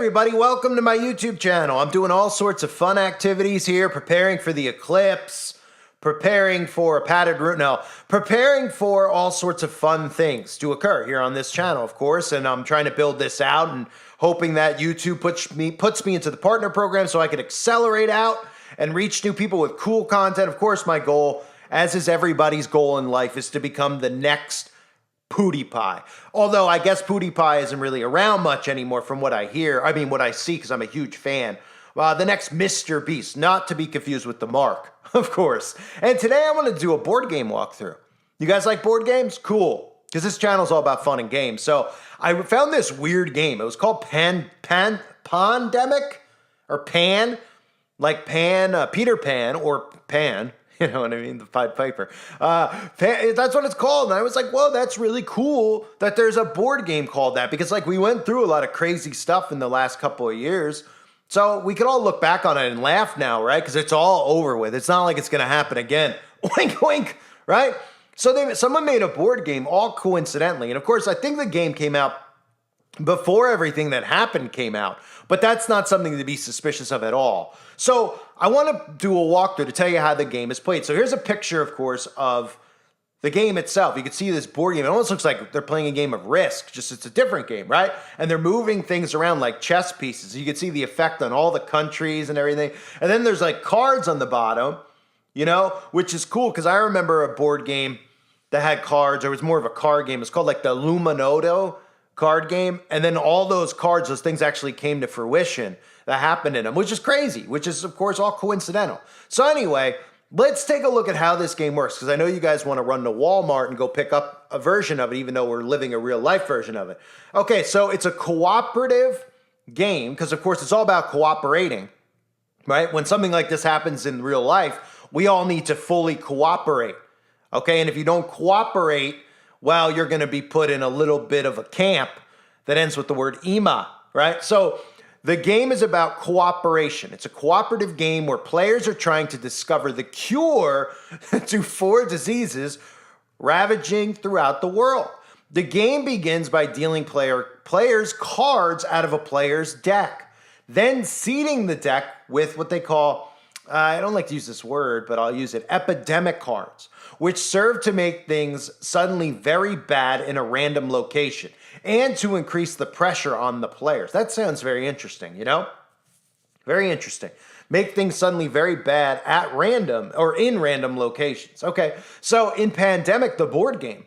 everybody, welcome to my YouTube channel. I'm doing all sorts of fun activities here, preparing for the eclipse, preparing for a padded room, preparing for all sorts of fun things to occur here on this channel, of course, and I'm trying to build this out and hoping that YouTube puts me into the partner program so I can accelerate out and reach new people with cool content. Of course, my goal, as is everybody's goal in life, is to become the next PewDiePie. Although I guess PewDiePie isn't really around much anymore from what I hear. I mean, what I see, because I'm a huge fan. The next Mr. Beast, not to be confused with the Mark, of course. And today I want to do a board game walkthrough. You guys like board games? Cool. Because this channel is all about fun and games. So I found this weird game. It was called Pandemic? Or Pan? Like Pan, Peter Pan, or Pan. You know what I mean? The Pied Piper. That's what it's called. And I was like, whoa, that's really cool that there's a board game called that. Because like we went through a lot of crazy stuff in the last couple of years. So we could all look back on it and laugh now, right? Because it's all over with. It's not like it's going to happen again. Wink, wink, right? So someone made a board game all coincidentally. And of course, I think the game came out before everything that happened came out. But that's not something to be suspicious of at all. So I want to do a walkthrough to tell you how the game is played. So here's a picture, of course, of the game itself. You can see this board game. It almost looks like they're playing a game of Risk, just it's a different game, right? And they're moving things around like chess pieces. You can see the effect on all the countries and everything. And then there's like cards on the bottom, you know, which is cool because I remember a board game that had cards, or it was more of a card game. It's called like the Luminoto card game. And then all those cards, those things actually came to fruition that happened in them, which is crazy, which is, of course, all coincidental. So anyway, let's take a look at how this game works, because I know you guys want to run to Walmart and go pick up a version of it, even though we're living a real-life version of it. Okay, so it's a cooperative game, because, of course, it's all about cooperating, right? When something like this happens in real life, we all need to fully cooperate, okay? And if you don't cooperate, well, you're going to be put in a little bit of a camp that ends with the word EMA, right? So the game is about cooperation. It's a cooperative game where players are trying to discover the cure to 4 diseases ravaging throughout the world. The game begins by dealing players cards out of a player's deck, then seeding the deck with what they call, I don't like to use this word, but I'll use it, epidemic cards, which serve to make things suddenly very bad in a random location and to increase the pressure on the players. That sounds very interesting, you know? Very interesting. Make things suddenly very bad at random or in random locations. Okay, so in Pandemic, the board game,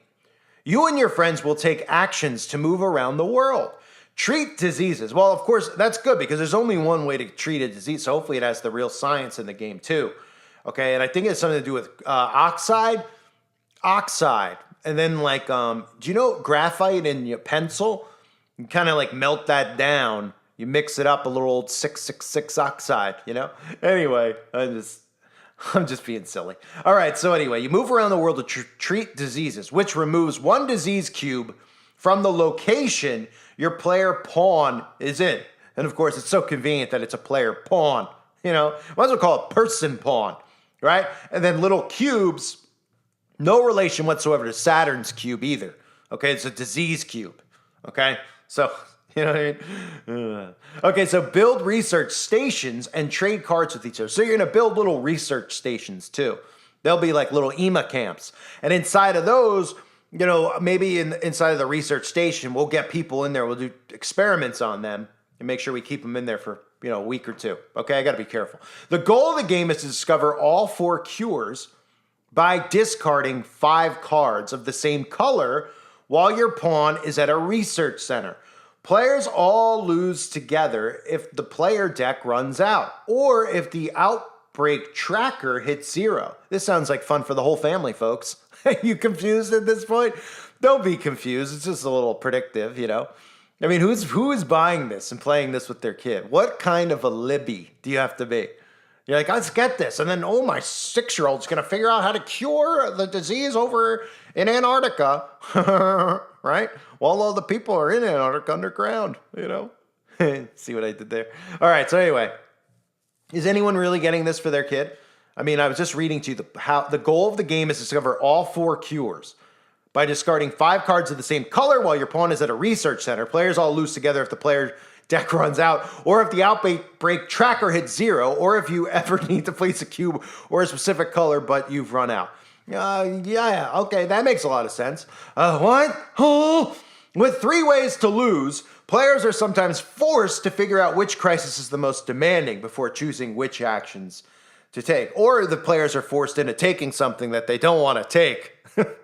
you and your friends will take actions to move around the world. Treat diseases. Well, of course, that's good because there's only one way to treat a disease, so hopefully it has the real science in the game too. Okay, and I think it has something to do with oxide, and then like, do you know graphite in your pencil? You kind of like melt that down. You mix it up, a little old 666 oxide, you know? Anyway, I'm just being silly. All right, so anyway, you move around the world to treat diseases, which removes 1 disease cube from the location your player pawn is in. And of course, it's so convenient that it's a player pawn, you know? Might as well call it person pawn, right? And then little cubes, no relation whatsoever to Saturn's cube either. Okay, it's a disease cube. Okay, so, you know what I mean? Okay, so build research stations and trade cards with each other. So you're gonna build little research stations too. They'll be like little EMA camps. And inside of those, you know, maybe inside of the research station, we'll get people in there. We'll do experiments on them and make sure we keep them in there for, you know, a week or 2. Okay, I got to be careful. The goal of the game is to discover all 4 cures by discarding 5 cards of the same color while your pawn is at a research center. Players all lose together if the player deck runs out or if the outbreak tracker hits 0. This sounds like fun for the whole family, folks. Are you confused at this point? Don't be confused. It's just a little predictive, you know? I mean, who is buying this and playing this with their kid? What kind of a Libby do you have to be? You're like, let's get this. And then, oh, my 6-year-old's going to figure out how to cure the disease over in Antarctica, right? While all the people are in Antarctica underground, you know? See what I did there? All right, so anyway, is anyone really getting this for their kid? I mean, I was just reading to you the goal of the game is to discover all 4 cures by discarding 5 cards of the same color while your pawn is at a research center. Players all lose together if the player deck runs out, or if the outbreak tracker hits 0, or if you ever need to place a cube or a specific color, but you've run out. Yeah, okay, that makes a lot of sense. What? Oh. With 3 ways to lose, players are sometimes forced to figure out which crisis is the most demanding before choosing which actions to take. Or the players are forced into taking something that they don't want to take.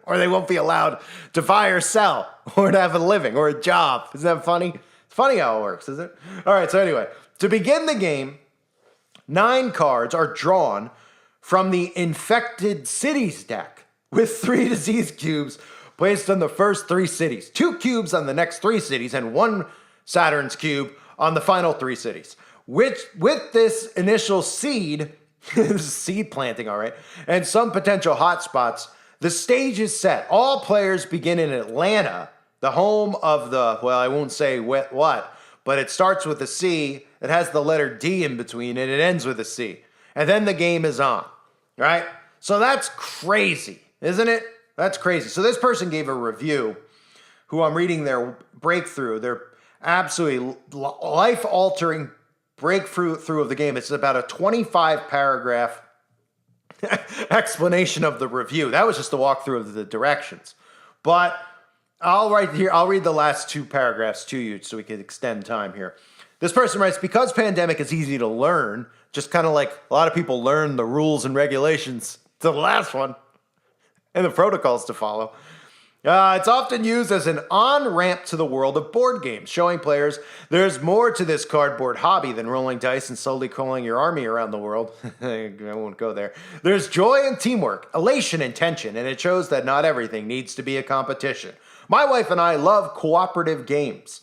Or they won't be allowed to buy or sell, or to have a living, or a job. Isn't that funny? It's funny how it works, isn't it? All right, so anyway, to begin the game, 9 cards are drawn from the Infected Cities deck, with 3 disease cubes placed on the first 3 cities, 2 cubes on the next 3 cities, and 1 Saturn's cube on the final 3 cities. Which, with this initial seed, seed planting, all right, and some potential hotspots, the stage is set. All players begin in Atlanta, the home of the, well, I won't say what, but it starts with a C, it has the letter D in between, and it ends with a C. And then the game is on, right? So that's crazy, isn't it? That's crazy. So this person gave a review, who I'm reading their breakthrough, their absolutely life-altering breakthrough of the game. It's about a 25-paragraph explanation of the review. That was just a walkthrough of the directions. But I'll read the last 2 paragraphs to you so we can extend time here. This person writes, because Pandemic is easy to learn, just kind of like a lot of people learn the rules and regulations to the last one, and the protocols to follow. It's often used as an on-ramp to the world of board games, showing players there's more to this cardboard hobby than rolling dice and slowly crawling your army around the world. I won't go there. There's joy and teamwork, elation and tension, and it shows that not everything needs to be a competition. My wife and I love cooperative games.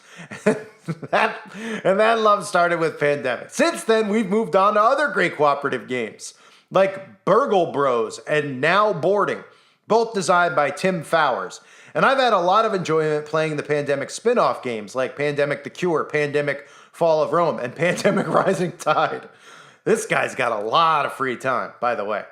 that love started with Pandemic. Since then, we've moved on to other great cooperative games, like Burgle Bros and Now Boarding, both designed by Tim Fowers. And I've had a lot of enjoyment playing the Pandemic spin-off games like Pandemic The Cure, Pandemic Fall of Rome, and Pandemic Rising Tide. This guy's got a lot of free time, by the way.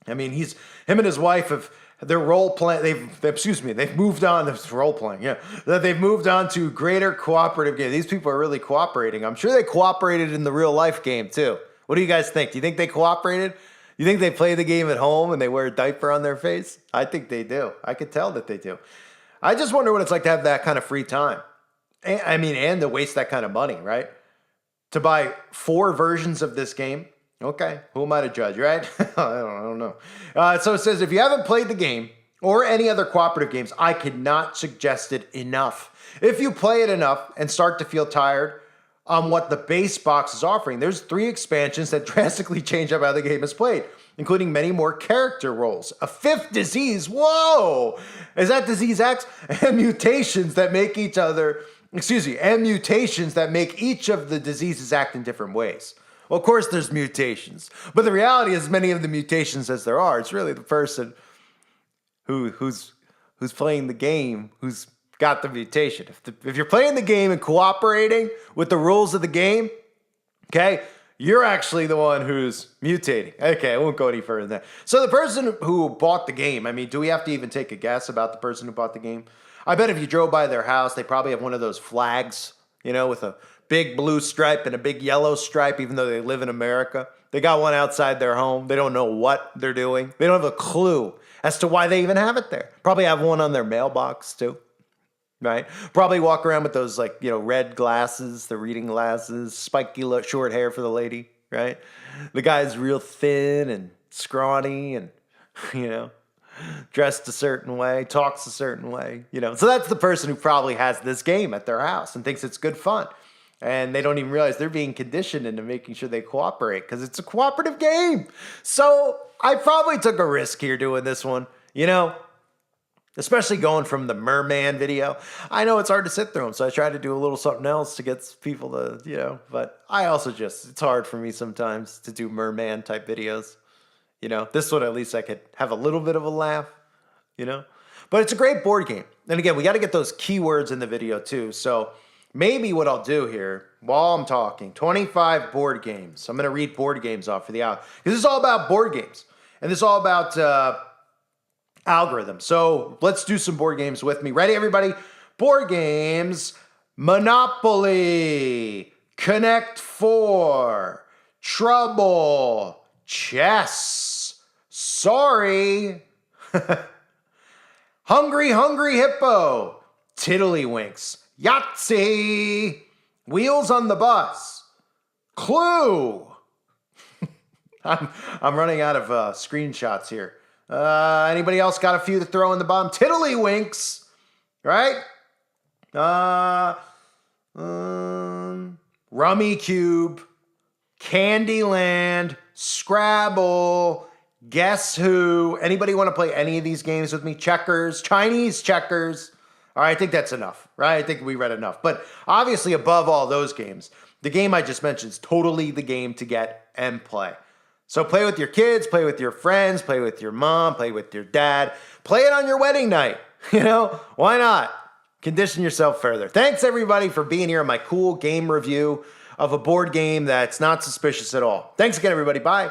I mean, him and his wife have their role play. They've moved on. This role playing, yeah. They've moved on to greater cooperative games. These people are really cooperating. I'm sure they cooperated in the real life game too. What do you guys think? Do you think they cooperated? You think they play the game at home and they wear a diaper on their face? I think they do. I could tell that they do. I just wonder what it's like to have that kind of free time. And to waste that kind of money, right? To buy 4 versions of this game. Okay, who am I to judge, right? I don't know. So it says, if you haven't played the game or any other cooperative games, I cannot suggest it enough. If you play it enough and start to feel tired on what the base box is offering, there's 3 expansions that drastically change up how the game is played, including many more character roles, a 5th disease, whoa! Is that Disease X? And mutations that make each of the diseases act in different ways. Well, of course there's mutations, but the reality is many of the mutations as there are, it's really the person who's playing the game who's got the mutation. If you're playing the game and cooperating with the rules of the game, okay, you're actually the one who's mutating. Okay, I won't go any further than that. So the person who bought the game, do we have to even take a guess about the person who bought the game? I bet if you drove by their house, they probably have one of those flags, with a big blue stripe and a big yellow stripe, even though they live in America. They got one outside their home. They don't know what they're doing. They don't have a clue as to why they even have it there. Probably have one on their mailbox too, right? Probably walk around with those red glasses, the reading glasses, spiky short hair for the lady, right? The guy's real thin and scrawny and, dressed a certain way, talks a certain way, So that's the person who probably has this game at their house and thinks it's good fun. And they don't even realize they're being conditioned into making sure they cooperate because it's a cooperative game. So I probably took a risk here doing this one, especially going from the Merman video. I know it's hard to sit through them, so I tried to do a little something else to get people to, but I also it's hard for me sometimes to do Merman type videos. This one at least I could have a little bit of a laugh, But it's a great board game. And again, we got to get those keywords in the video too. So maybe what I'll do here while I'm talking, 25 board games. I'm going to read board games off for the hour. This is all about board games. And this is all about algorithms. So let's do some board games with me. Ready, everybody? Board games Monopoly, Connect Four, Trouble, Chess, Sorry, Hungry Hippo, Tiddlywinks, Yahtzee, Wheels on the Bus, Clue. I'm running out of screenshots here. Anybody else got a few to throw in the bottom? Tiddlywinks, right? Rummy Cube, Candyland, Scrabble, Guess Who. Anybody want to play any of these games with me? Checkers, Chinese checkers. All right, I think that's enough, right? I think we read enough. But obviously, above all those games, the game I just mentioned is totally the game to get and play. So play with your kids, play with your friends, play with your mom, play with your dad. Play it on your wedding night. You know, why not? Condition yourself further. Thanks, everybody, for being here on my cool game review of a board game that's not suspicious at all. Thanks again, everybody. Bye.